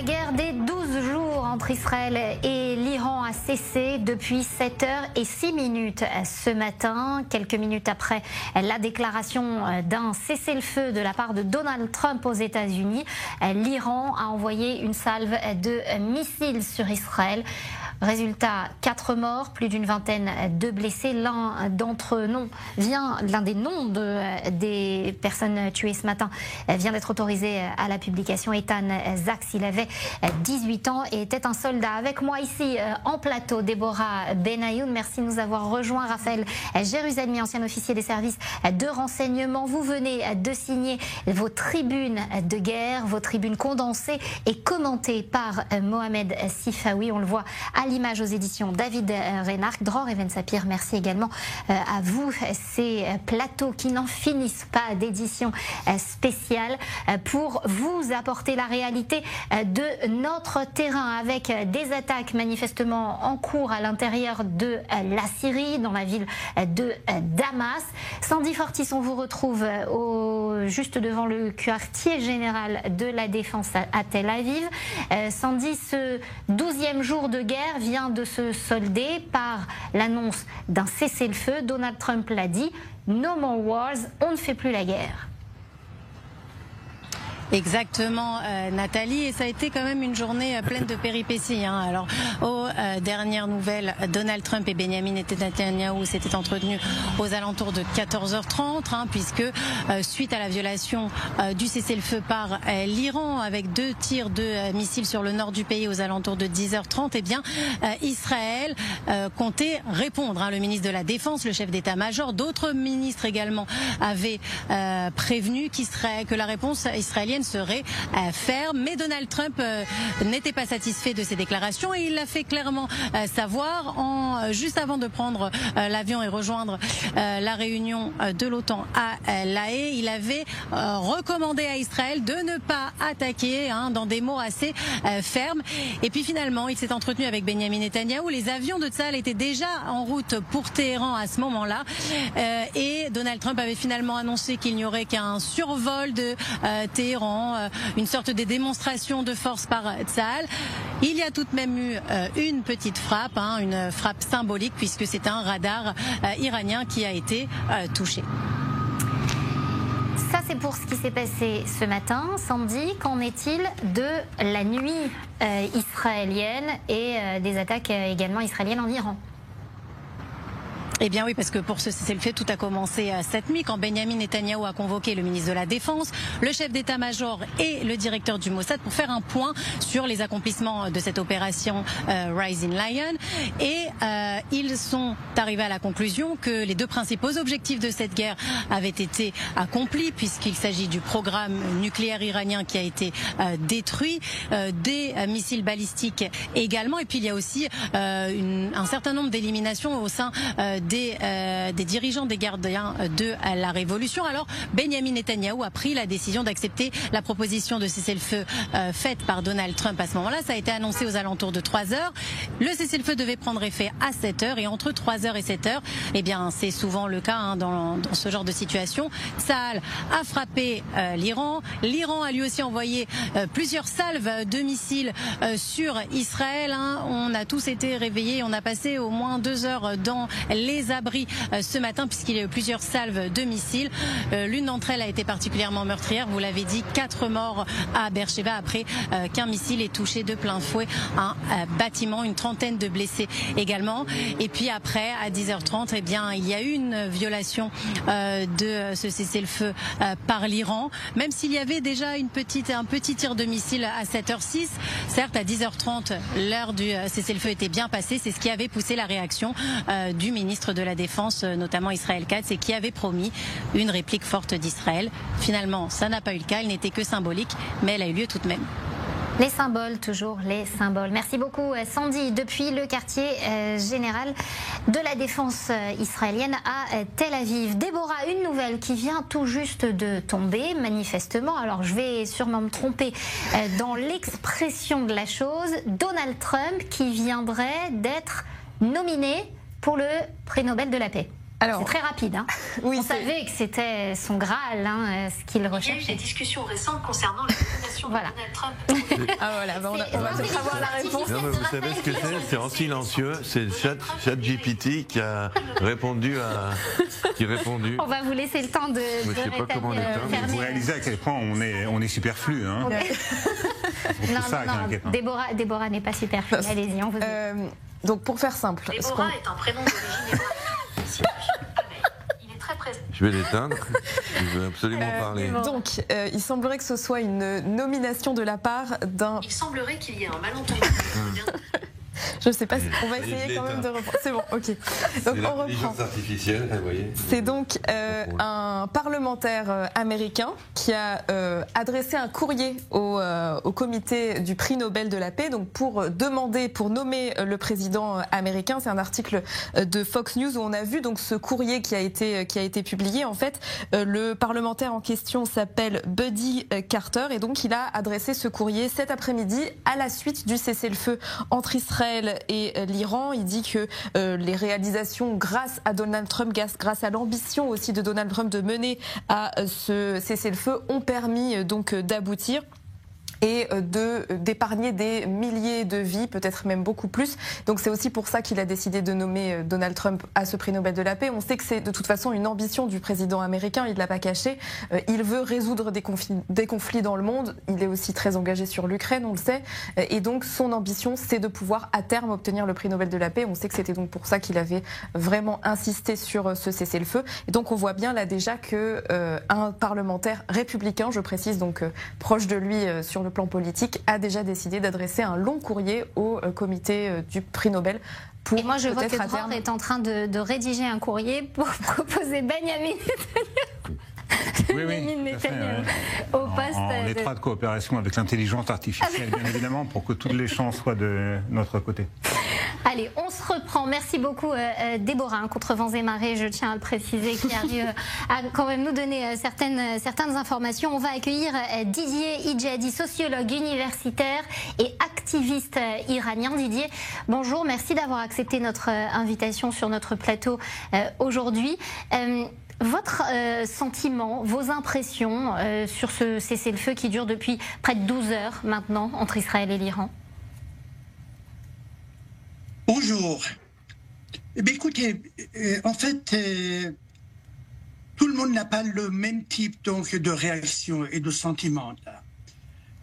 La guerre des 12 jours entre Israël et l'Iran a cessé depuis 7h06 ce matin, quelques minutes après la déclaration d'un cessez-le-feu de la part de Donald Trump aux États-Unis. L'Iran a envoyé une salve de missiles sur Israël. Résultat, 4 morts, plus d'une vingtaine de blessés. L'un des noms des personnes tuées ce matin vient d'être autorisé à la publication. Ethan Zaks, il avait 18 ans et était un soldat. Avec moi ici en plateau, Déborah Benayoun. Merci de nous avoir rejoints. Raphaël Jérusalemi, ancien officier des services de renseignement. Vous venez de signer vos tribunes de guerre, vos tribunes condensées et commentées par Mohamed Sifawi. On le voit à l'image aux éditions David Reynard. Dror et Sapir, merci également à vous. Ces plateaux qui n'en finissent pas d'édition spéciale pour vous apporter la réalité de notre terrain avec des attaques manifestement en cours à l'intérieur de la Syrie, dans la ville de Damas. Sandy Fortis, on vous retrouve juste devant le quartier général de la Défense à Tel Aviv. Sandy, ce 12e jour de guerre vient de se solder par l'annonce d'un cessez-le-feu. Donald Trump l'a dit, no more wars, on ne fait plus la guerre. Exactement, Nathalie, et ça a été quand même une journée pleine de péripéties. Alors, aux dernières nouvelles, Donald Trump et Benjamin Netanyahou s'étaient entretenus aux alentours de 14h30, puisque suite à la violation du cessez-le-feu par l'Iran, avec 2 tirs de missiles sur le nord du pays aux alentours de 10h30, eh bien, Israël comptait répondre. Le ministre de la Défense, le chef d'état-major, d'autres ministres également avaient prévenu que la réponse israélienne serait ferme, mais Donald Trump n'était pas satisfait de ces déclarations et il l'a fait clairement savoir juste avant de prendre l'avion et rejoindre la réunion de l'OTAN à La Haye. Il avait recommandé à Israël de ne pas attaquer, dans des mots assez fermes. Et puis finalement, il s'est entretenu avec Benjamin Netanyahou. Les avions de Tsahal étaient déjà en route pour Téhéran à ce moment-là, et Donald Trump avait finalement annoncé qu'il n'y aurait qu'un survol de Téhéran, une sorte de démonstration de force par Tsahal. Il y a tout de même eu une petite frappe, une frappe symbolique, puisque c'est un radar iranien qui a été touché. Ça, c'est pour ce qui s'est passé ce matin. Sandy, qu'en est-il de la nuit israélienne et des attaques également israéliennes en Iran ? Eh bien oui, parce que pour ce cessez-le-feu, tout a commencé cette nuit quand Benjamin Netanyahou a convoqué le ministre de la Défense, le chef d'état-major et le directeur du Mossad pour faire un point sur les accomplissements de cette opération Rising Lion. Et ils sont arrivés à la conclusion que les 2 principaux objectifs de cette guerre avaient été accomplis, puisqu'il s'agit du programme nucléaire iranien qui a été détruit, des missiles balistiques également, et puis il y a aussi un certain nombre d'éliminations au sein des dirigeants des gardiens de la révolution. Alors Benjamin Netanyahou a pris la décision d'accepter la proposition de cessez-le-feu faite par Donald Trump à ce moment-là. Ça a été annoncé aux alentours de 3h. Le cessez-le-feu devait prendre effet à 7h, et entre 3h et 7h, eh bien c'est souvent le cas dans ce genre de situation. Tsahal a frappé l'Iran. L'Iran a lui aussi envoyé plusieurs salves de missiles sur Israël. On a tous été réveillés. On a passé au moins 2 heures dans les abris ce matin, puisqu'il y a eu plusieurs salves de missiles. L'une d'entre elles a été particulièrement meurtrière, vous l'avez dit, 4 morts à Beersheba après qu'un missile ait touché de plein fouet un bâtiment, une trentaine de blessés également. Et puis après, à 10h30, eh bien, il y a eu une violation de ce cessez-le-feu par l'Iran, même s'il y avait déjà un petit tir de missile à 7h06. Certes, à 10h30, l'heure du cessez-le-feu était bien passée. C'est ce qui avait poussé la réaction du ministre de la Défense, notamment Israël Katz, et qui avait promis une réplique forte d'Israël. Finalement, ça n'a pas eu le cas, elle n'était que symbolique, mais elle a eu lieu tout de même. Les symboles, toujours les symboles. Merci beaucoup Sandy, depuis le quartier général de la défense israélienne à Tel Aviv. Déborah, une nouvelle qui vient tout juste de tomber, manifestement. Alors je vais sûrement me tromper dans l'expression de la chose. Donald Trump qui viendrait d'être nominé pour le prix Nobel de la paix. C'est très rapide. Hein. Oui, on savait que c'était son Graal, hein, ce qu'il recherchait. Il y a eu des discussions récentes concernant la nomination de Donald Trump. Ah voilà, on va peut-être avoir la réponse. Non, mais vous savez ce que c'est? C'est en silencieux. C'est ChatGPT qui a répondu à... On va vous laisser le temps de je sais pas comment on éteint. Vous réalisez à quel point on est superflu. Hein. Non, Déborah n'est pas superflue. Allez-y, on vous donc pour faire simple... Déborah est un prénom d'origine hébraïque. Il est très présent. Je vais l'éteindre. Je veux absolument parler. Donc, il semblerait que ce soit une nomination de la part d'un... Il semblerait qu'il y ait un malentendu. Je ne sais pas si on va essayer quand même de reprendre. C'est bon, ok. Donc on reprend. Artificielle, vous voyez. C'est donc un parlementaire américain qui a adressé un courrier au comité du prix Nobel de la paix, donc pour nommer le président américain. C'est un article de Fox News où on a vu donc ce courrier qui a été publié. En fait, le parlementaire en question s'appelle Buddy Carter et donc il a adressé ce courrier cet après-midi à la suite du cessez-le-feu entre Israël et l'Iran. Il dit que les réalisations grâce à Donald Trump, grâce à l'ambition aussi de Donald Trump de mener à ce cessez-le-feu ont permis donc d'aboutir et d'épargner des milliers de vies, peut-être même beaucoup plus. Donc c'est aussi pour ça qu'il a décidé de nommer Donald Trump à ce prix Nobel de la paix. On sait que c'est de toute façon une ambition du président américain, il ne l'a pas caché. Il veut résoudre des conflits dans le monde. Il est aussi très engagé sur l'Ukraine, on le sait. Et donc son ambition, c'est de pouvoir à terme obtenir le prix Nobel de la paix. On sait que c'était donc pour ça qu'il avait vraiment insisté sur ce cessez-le-feu. Et donc on voit bien là déjà que un parlementaire républicain, je précise, donc proche de lui sur le plan politique, a déjà décidé d'adresser un long courrier au comité du prix Nobel. Et moi je vois que Dror est en train de rédiger un courrier pour proposer Benjamin Netanyahu au poste en étroite coopération avec l'intelligence artificielle, bien évidemment, pour que toutes les chances soient de notre côté. Allez, on se reprend. Merci beaucoup Déborah, contre vents et marées, je tiens à le préciser, qui arrive à quand même nous donner certaines informations. On va accueillir Didier Idjadi, sociologue universitaire et activiste iranien. Didier, bonjour, merci d'avoir accepté notre invitation sur notre plateau aujourd'hui. Votre sentiment, vos impressions sur ce cessez-le-feu qui dure depuis près de 12 heures maintenant entre Israël et l'Iran? Bonjour. Eh bien, écoutez, en fait, tout le monde n'a pas le même type donc, de réaction et de sentiment.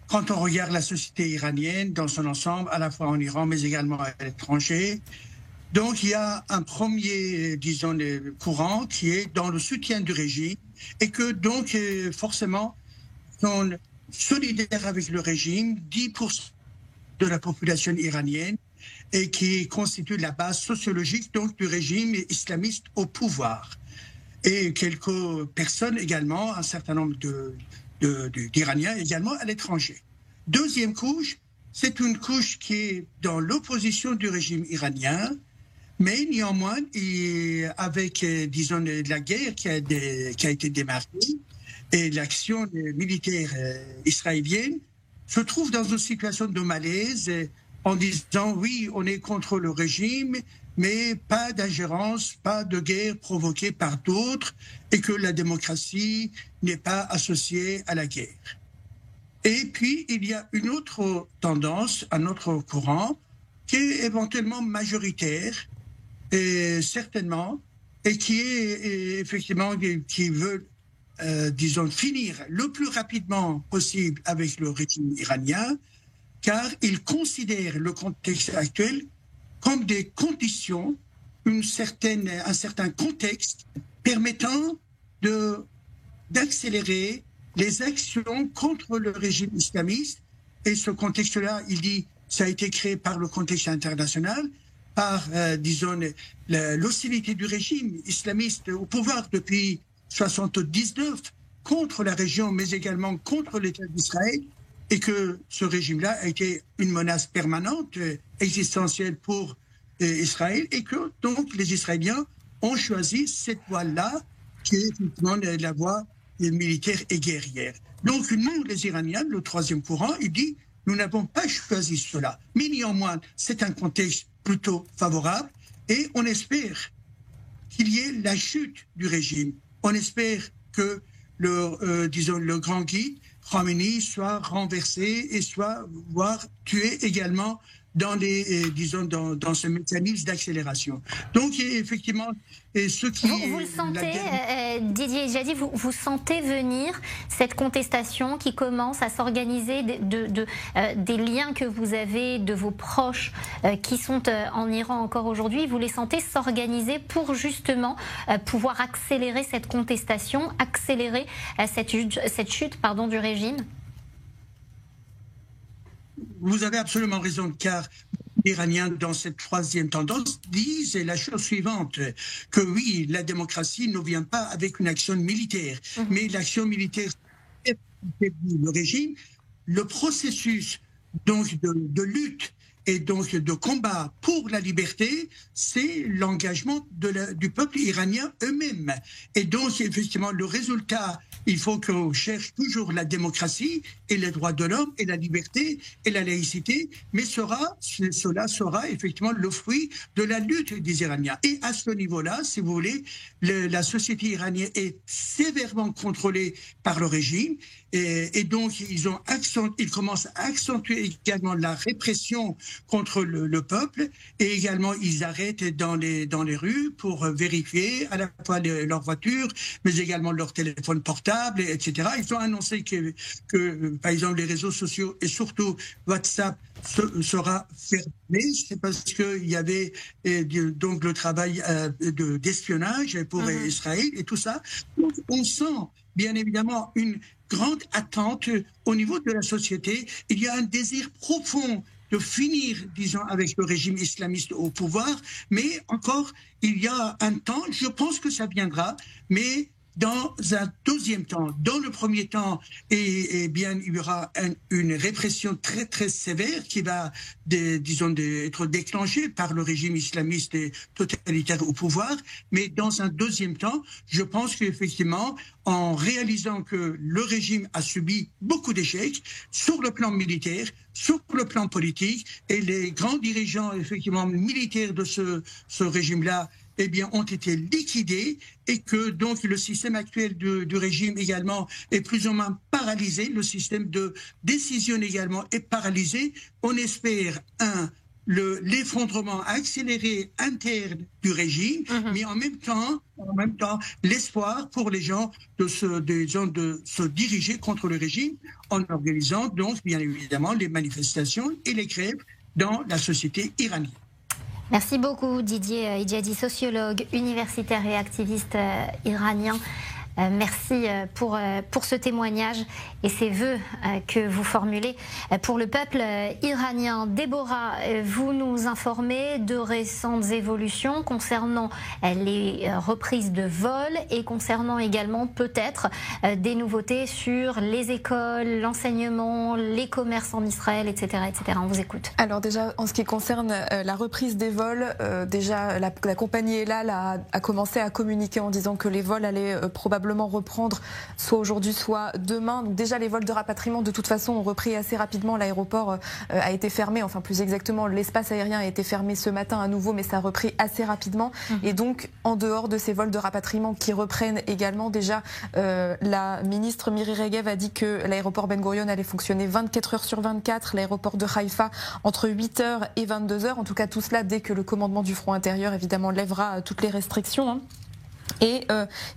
Quand on regarde la société iranienne dans son ensemble, à la fois en Iran, mais également à l'étranger, donc il y a un premier, disons, courant qui est dans le soutien du régime et que donc, forcément, sont solidaires avec le régime, 10% de la population iranienne, et qui constitue la base sociologique donc, du régime islamiste au pouvoir. Et quelques personnes également, un certain nombre d'Iraniens également à l'étranger. Deuxième couche, c'est une couche qui est dans l'opposition du régime iranien, mais néanmoins, avec, disons, la guerre qui a été démarrée et l'action militaire israélienne, se trouve dans une situation de malaise, en disant oui, on est contre le régime, mais pas d'ingérence, pas de guerre provoquée par d'autres, et que la démocratie n'est pas associée à la guerre. Et puis, il y a une autre tendance, un autre courant, qui est éventuellement majoritaire, et certainement, et qui est effectivement, qui veut, disons, finir le plus rapidement possible avec le régime iranien, car il considère le contexte actuel comme des conditions, un certain contexte permettant d'accélérer les actions contre le régime islamiste. Et ce contexte-là, il dit, ça a été créé par le contexte international, par, disons, l'hostilité du régime islamiste au pouvoir depuis 1979 contre la région, mais également contre l'État d'Israël, et que ce régime-là a été une menace permanente, existentielle pour Israël, et que donc les Israéliens ont choisi cette voie-là, qui est effectivement la voie militaire et guerrière. Donc nous, les Iraniens, le troisième courant, il dit, nous n'avons pas choisi cela, mais néanmoins, c'est un contexte plutôt favorable, et on espère qu'il y ait la chute du régime. On espère que le grand guide Khamenei soit renversé et soit voire tué également dans dans ce mécanisme d'accélération. Donc effectivement, et ce qui vous le sentez, Didier Jadi, vous sentez venir cette contestation qui commence à s'organiser des liens que vous avez de vos proches qui sont en Iran encore aujourd'hui. Vous les sentez s'organiser pour justement pouvoir accélérer cette contestation, accélérer cette chute du régime? Vous avez absolument raison, car les Iraniens, dans cette troisième tendance, disent la chose suivante, que oui, la démocratie ne vient pas avec une action militaire, mais l'action militaire, le régime, le processus donc de lutte et donc de combat pour la liberté, c'est l'engagement du peuple iranien eux-mêmes. Et donc, effectivement, le résultat, il faut qu'on cherche toujours la démocratie et les droits de l'homme et la liberté et la laïcité, mais cela sera effectivement le fruit de la lutte des Iraniens. Et à ce niveau-là, si vous voulez, la société iranienne est sévèrement contrôlée par le régime, et donc ils commencent à accentuer également la répression contre le peuple, et également ils arrêtent dans les rues pour vérifier à la fois leurs voitures, mais également leurs téléphones portables, etc. Ils ont annoncé que par exemple les réseaux sociaux et surtout WhatsApp sera fermé. C'est parce qu'il y avait donc le travail d'espionnage pour Israël et tout ça. Donc on sent bien évidemment une grande attente au niveau de la société. Il y a un désir profond de finir, disons, avec le régime islamiste au pouvoir, mais encore, il y a un temps, je pense que ça viendra, mais dans un deuxième temps. Dans le premier temps, bien, il y aura une répression très très sévère qui va, être déclenchée par le régime islamiste et totalitaire au pouvoir. Mais dans un deuxième temps, je pense qu'effectivement, en réalisant que le régime a subi beaucoup d'échecs sur le plan militaire, sur le plan politique, et les grands dirigeants effectivement militaires de ce régime-là, eh bien, ont été liquidés, et que donc le système actuel du régime également est plus ou moins paralysé. Le système de décision également est paralysé. On espère l'effondrement accéléré interne du régime, mais en même temps, l'espoir pour les gens de se diriger contre le régime en organisant donc bien évidemment les manifestations et les grèves dans la société iranienne. Merci beaucoup Didier Jadi, sociologue, universitaire et activiste iranien. Merci pour ce témoignage et ces vœux que vous formulez pour le peuple iranien. Déborah, vous nous informez de récentes évolutions concernant les reprises de vol et concernant également peut-être des nouveautés sur les écoles, l'enseignement, les commerces en Israël, etc., etc. On vous écoute. Alors déjà, en ce qui concerne la reprise des vols, déjà la compagnie Elal a commencé à communiquer en disant que les vols allaient probablement reprendre soit aujourd'hui soit demain. Donc déjà les vols de rapatriement de toute façon ont repris assez rapidement. L'aéroport a été fermé, enfin plus exactement l'espace aérien a été fermé ce matin à nouveau, mais ça a repris assez rapidement. Et donc en dehors de ces vols de rapatriement qui reprennent également, déjà la ministre Miri Regev a dit que l'aéroport Ben Gurion allait fonctionner 24 heures sur 24, l'aéroport de Haïfa entre 8h et 22h. En tout cas tout cela dès que le commandement du front intérieur évidemment lèvera toutes les restrictions. Et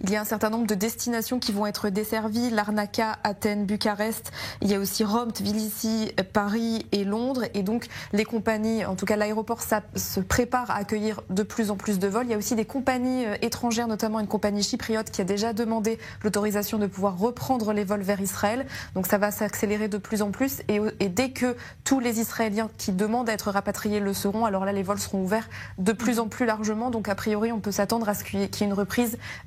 il y a un certain nombre de destinations qui vont être desservies, Larnaca, Athènes, Bucarest, il y a aussi Rome, Tbilissi, Paris et Londres, et donc les compagnies, en tout cas l'aéroport se prépare à accueillir de plus en plus de vols. Il y a aussi des compagnies étrangères, notamment une compagnie chypriote qui a déjà demandé l'autorisation de pouvoir reprendre les vols vers Israël, donc ça va s'accélérer de plus en plus, et dès que tous les Israéliens qui demandent à être rapatriés le seront, alors là les vols seront ouverts de plus en plus largement, donc a priori on peut s'attendre à ce qu'il y ait une reprise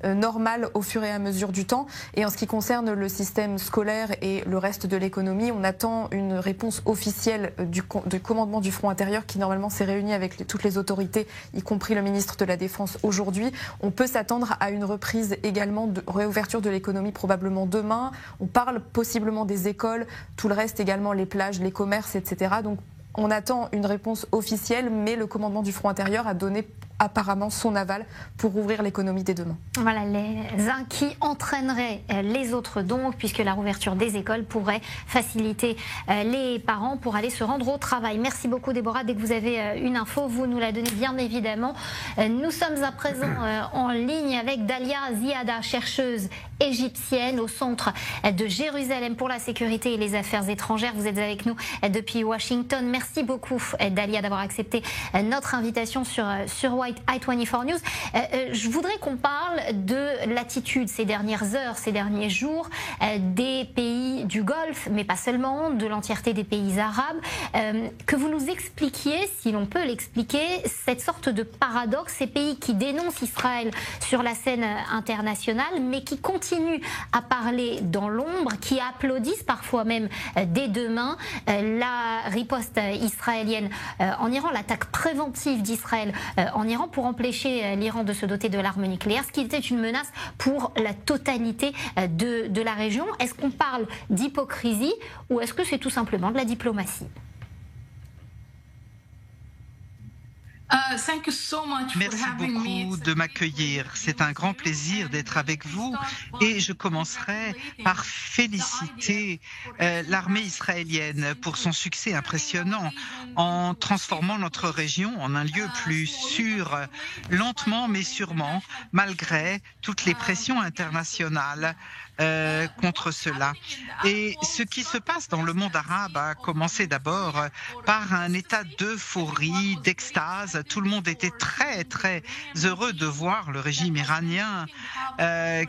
normale au fur et à mesure du temps. Et en ce qui concerne le système scolaire et le reste de l'économie, on attend une réponse officielle du commandement du front intérieur qui normalement s'est réuni avec toutes les autorités, y compris le ministre de la Défense aujourd'hui. On peut s'attendre à une reprise également de réouverture de l'économie probablement demain. On parle possiblement des écoles, tout le reste également, les plages, les commerces, etc. Donc on attend une réponse officielle, mais le commandement du front intérieur a donné apparemment son aval pour ouvrir l'économie dès demain. Voilà, les uns qui entraîneraient les autres donc, puisque la rouverture des écoles pourrait faciliter les parents pour aller se rendre au travail. Merci beaucoup Déborah, dès que vous avez une info, vous nous la donnez bien évidemment. Nous sommes à présent en ligne avec Dalia Ziada, chercheuse égyptienne au centre de Jérusalem pour la sécurité et les affaires étrangères. Vous êtes avec nous depuis Washington. Merci beaucoup Dalia d'avoir accepté notre invitation sur i24 News. Je voudrais qu'on parle de l'attitude ces dernières heures, ces derniers jours des pays du Golfe, mais pas seulement, de l'entièreté des pays arabes. Que vous nous expliquiez, si l'on peut l'expliquer, cette sorte de paradoxe, ces pays qui dénoncent Israël sur la scène internationale, mais qui continuent à parler dans l'ombre, qui applaudissent parfois même des deux mains la riposte israélienne en Iran, l'attaque préventive d'Israël en Iran pour empêcher l'Iran de se doter de l'arme nucléaire, ce qui était une menace pour la totalité de la région. Est-ce qu'on parle d'hypocrisie ou est-ce que c'est tout simplement de la diplomatie ? Merci beaucoup de m'accueillir. C'est un grand plaisir d'être avec vous et je commencerai par féliciter l'armée israélienne pour son succès impressionnant en transformant notre région en un lieu plus sûr, lentement mais sûrement, malgré toutes les pressions internationales contre cela. Et ce qui se passe dans le monde arabe a commencé d'abord par un état d'euphorie, d'extase. Tout le monde était très, très heureux de voir le régime iranien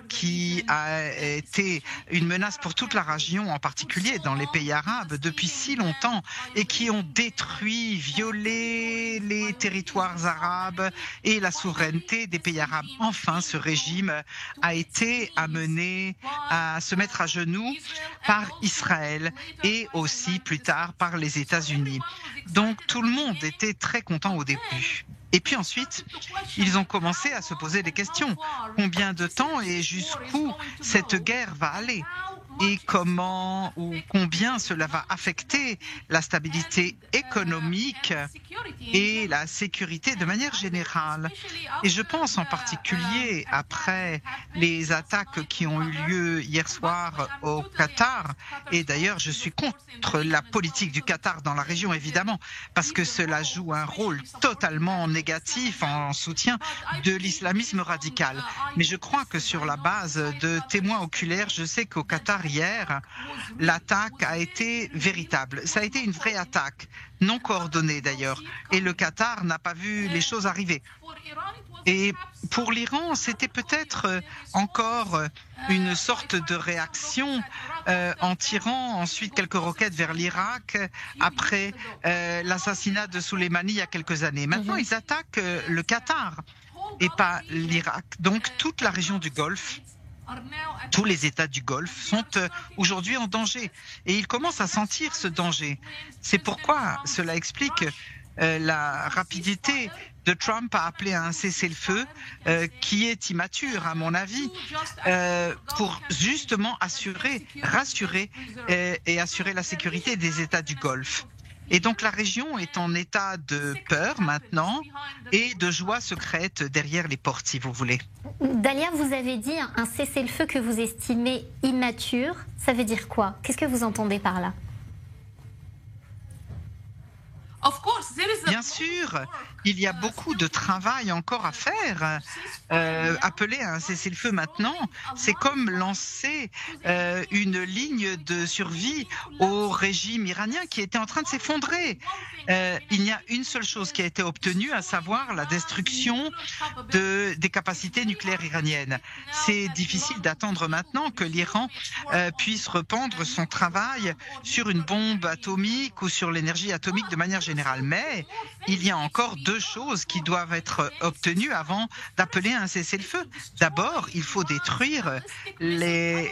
qui a été une menace pour toute la région, en particulier dans les pays arabes, depuis si longtemps, et qui ont détruit, violé les territoires arabes et la souveraineté des pays arabes. Enfin, ce régime a été amené à se mettre à genoux par Israël et aussi plus tard par les États-Unis. Donc tout le monde était très content au début. Et puis ensuite, ils ont commencé à se poser des questions. Combien de temps et jusqu'où cette guerre va aller ? Et comment ou combien cela va affecter la stabilité économique et la sécurité de manière générale. Et je pense en particulier après les attaques qui ont eu lieu hier soir au Qatar. Et d'ailleurs, je suis contre la politique du Qatar dans la région, évidemment, parce que cela joue un rôle totalement négatif en soutien de l'islamisme radical. Mais je crois que sur la base de témoins oculaires, je sais qu'au Qatar, hier, l'attaque a été véritable. Ça a été une vraie attaque, non coordonnée d'ailleurs. Et le Qatar n'a pas vu les choses arriver. Et pour l'Iran, c'était peut-être encore une sorte de réaction en tirant ensuite quelques roquettes vers l'Irak après l'assassinat de Soleimani il y a quelques années. Maintenant, ils attaquent le Qatar et pas l'Irak. Donc toute la région du Golfe, tous les États du Golfe sont aujourd'hui en danger et ils commencent à sentir ce danger. C'est pourquoi cela explique la rapidité de Trump à appeler à un cessez-le-feu qui est immature, à mon avis, pour justement rassurer et assurer la sécurité des États du Golfe. Et donc la région est en état de peur maintenant et de joie secrète derrière les portes, si vous voulez. Dalia, vous avez dit un cessez-le-feu que vous estimez immature. Ça veut dire quoi? Qu'est-ce que vous entendez par là? Bien sûr, il y a beaucoup de travail encore à faire. Appeler à un cessez-le-feu maintenant, c'est comme lancer une ligne de survie au régime iranien qui était en train de s'effondrer. Il y a une seule chose qui a été obtenue, à savoir la destruction des capacités nucléaires iraniennes. C'est difficile d'attendre maintenant que l'Iran puisse reprendre son travail sur une bombe atomique ou sur l'énergie atomique de manière générale. Mais il y a encore deux choses qui doivent être obtenues avant d'appeler à un cessez-le-feu. D'abord, il faut détruire les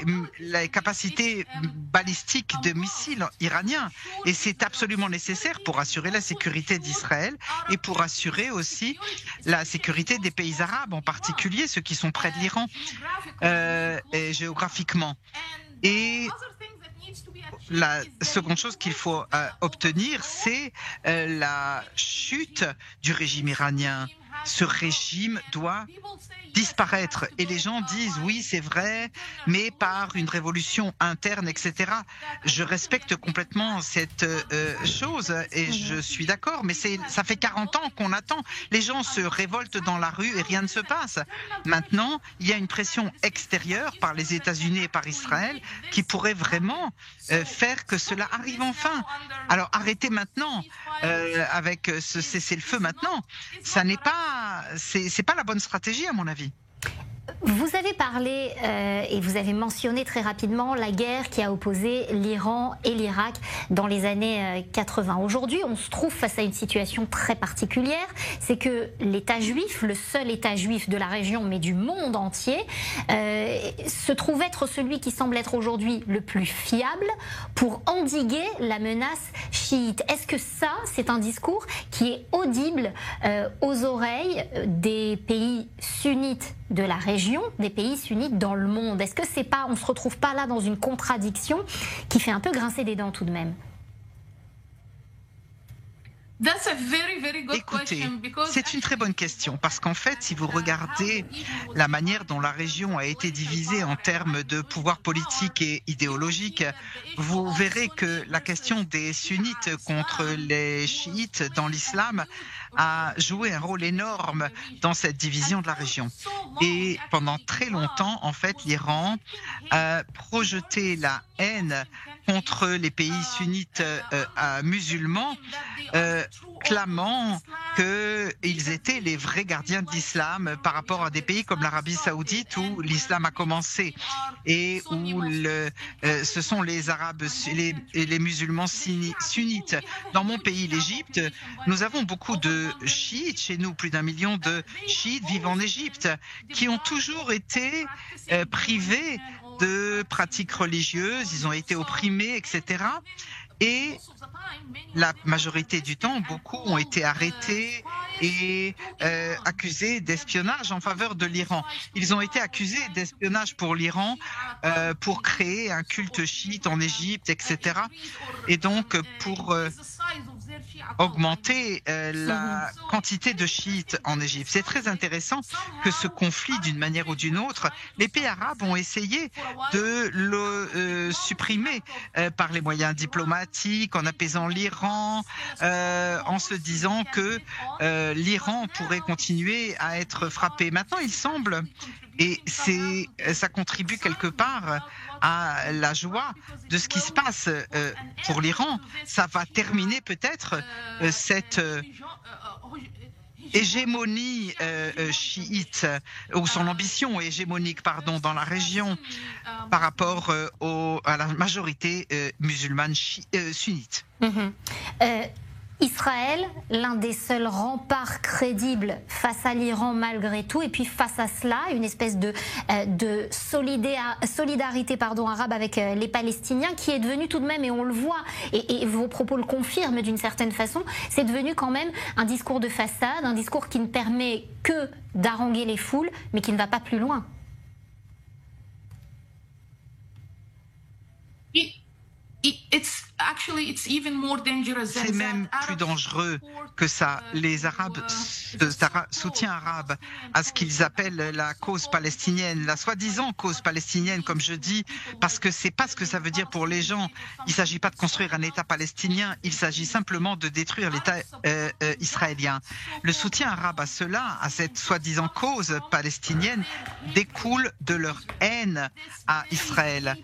capacités balistiques de missiles iraniens. Et c'est absolument nécessaire pour assurer la sécurité d'Israël et pour assurer aussi la sécurité des pays arabes, en particulier ceux qui sont près de l'Iran géographiquement. Et la seconde chose qu'il faut obtenir, c'est la chute du régime iranien. ce régime doit disparaître. Et les gens disent oui, c'est vrai, mais par une révolution interne, etc. Je respecte complètement cette chose et je suis d'accord, mais ça fait 40 ans qu'on attend. Les gens se révoltent dans la rue et rien ne se passe. Maintenant, il y a une pression extérieure par les États-Unis et par Israël qui pourrait vraiment faire que cela arrive enfin. Alors arrêtez maintenant avec ce cessez-le-feu maintenant. Ça n'est pas, c'est pas la bonne stratégie à mon avis. Vous avez parlé et vous avez mentionné très rapidement la guerre qui a opposé l'Iran et l'Irak dans les années 80. Aujourd'hui, on se trouve face à une situation très particulière, c'est que l'État juif, le seul État juif de la région mais du monde entier, se trouve être celui qui semble être aujourd'hui le plus fiable pour endiguer la menace chiite. Est-ce que ça, c'est un discours qui est audible aux oreilles des pays sunnites de la région, des pays sunnites dans le monde? Est-ce que c'est pas, on se retrouve pas là dans une contradiction qui fait un peu grincer des dents tout de même? Écoutez, c'est une très bonne question parce qu'en fait, si vous regardez la manière dont la région a été divisée en termes de pouvoir politique et idéologique, vous verrez que la question des sunnites contre les chiites dans l'islam a joué un rôle énorme dans cette division de la région. Et pendant très longtemps, en fait, l'Iran a projeté la haine contre les pays sunnites musulmans, clamant qu'ils étaient les vrais gardiens de l'islam par rapport à des pays comme l'Arabie Saoudite où l'islam a commencé et où ce sont les Arabes et les musulmans sunnites. Dans mon pays, l'Égypte, nous avons beaucoup de chiites chez nous, plus d'1 million de chiites vivent en Égypte, qui ont toujours été privés de pratiques religieuses, ils ont été opprimés, etc. Et la majorité du temps, beaucoup ont été arrêtés et accusés d'espionnage en faveur de l'Iran. Ils ont été accusés d'espionnage pour l'Iran, pour créer un culte chiite en Égypte, etc. Et donc, pour augmenter la quantité de chiites en Égypte. C'est très intéressant que ce conflit, d'une manière ou d'une autre, les pays arabes ont essayé de le supprimer par les moyens diplomatiques, en apaisant l'Iran, en se disant que l'Iran pourrait continuer à être frappé. Maintenant, il semble, et ça contribue quelque part à la joie de ce qui se passe pour l'Iran. Ça va terminer peut-être cette hégémonie chiite, ou son ambition hégémonique, pardon, dans la région par rapport à la majorité musulmane sunnite. Israël, l'un des seuls remparts crédibles face à l'Iran malgré tout, et puis face à cela, une espèce de solidarité arabe avec les Palestiniens qui est devenue tout de même, et on le voit, et vos propos le confirment d'une certaine façon, c'est devenu quand même un discours de façade, un discours qui ne permet que d'haranguer les foules, mais qui ne va pas plus loin. C'est même plus dangereux que ça. Les Arabes, soutien arabe à ce qu'ils appellent la cause palestinienne, la soi-disant cause palestinienne, comme je dis, parce que c'est pas ce que ça veut dire pour les gens. Il ne s'agit pas de construire un État palestinien, il s'agit simplement de détruire l'État israélien. Le soutien arabe à cela, à cette soi-disant cause palestinienne, découle de leur haine à Israël.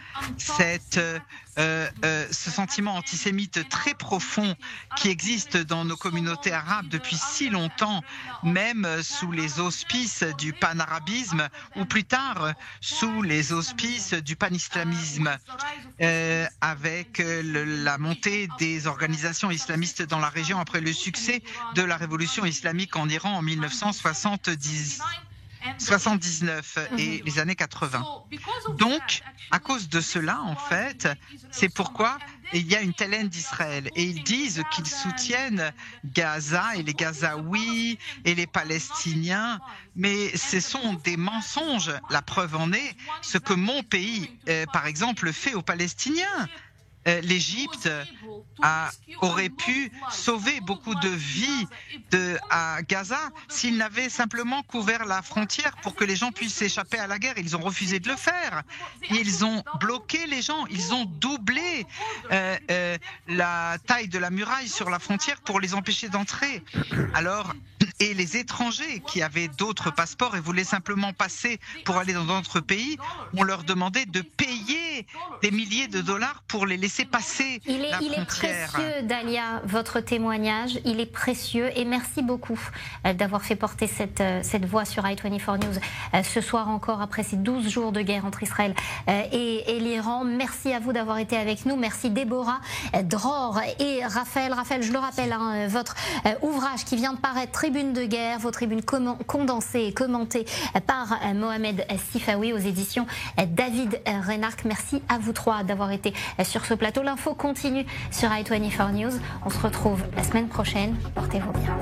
Ce sentiment antisémite très profond qui existe dans nos communautés arabes depuis si longtemps, même sous les auspices du panarabisme ou plus tard sous les auspices du panislamisme, avec la montée des organisations islamistes dans la région après le succès de la révolution islamique en Iran en 1979 et les années 80. Donc, à cause de cela, en fait, c'est pourquoi il y a une telle haine d'Israël. Et ils disent qu'ils soutiennent Gaza et les Gazaouis et les Palestiniens, mais ce sont des mensonges. La preuve en est ce que mon pays, par exemple, fait aux Palestiniens. l'Égypte aurait pu sauver beaucoup de vies à Gaza s'ils n'avaient simplement couvert la frontière pour que les gens puissent échapper à la guerre. Ils ont refusé de le faire. Ils ont bloqué les gens. Ils ont doublé la taille de la muraille sur la frontière pour les empêcher d'entrer. Alors, et les étrangers qui avaient d'autres passeports et voulaient simplement passer pour aller dans d'autres pays, on leur demandait de payer des milliers de dollars pour les laisser passer la frontière. Il est précieux, Dalia, votre témoignage. Il est précieux et merci beaucoup d'avoir fait porter cette voix sur i24 News ce soir encore après ces 12 jours de guerre entre Israël et l'Iran. Merci à vous d'avoir été avec nous. Merci Déborah, Dror et Raphaël. Raphaël, je le rappelle, votre ouvrage qui vient de paraître, Tribune de guerre, vos tribunes condensées et commentées par Mohamed Sifawi aux éditions David Reinhardt. Merci à vous trois d'avoir été sur ce plateau. L'info continue sur i24 News. On se retrouve la semaine prochaine. Portez-vous bien.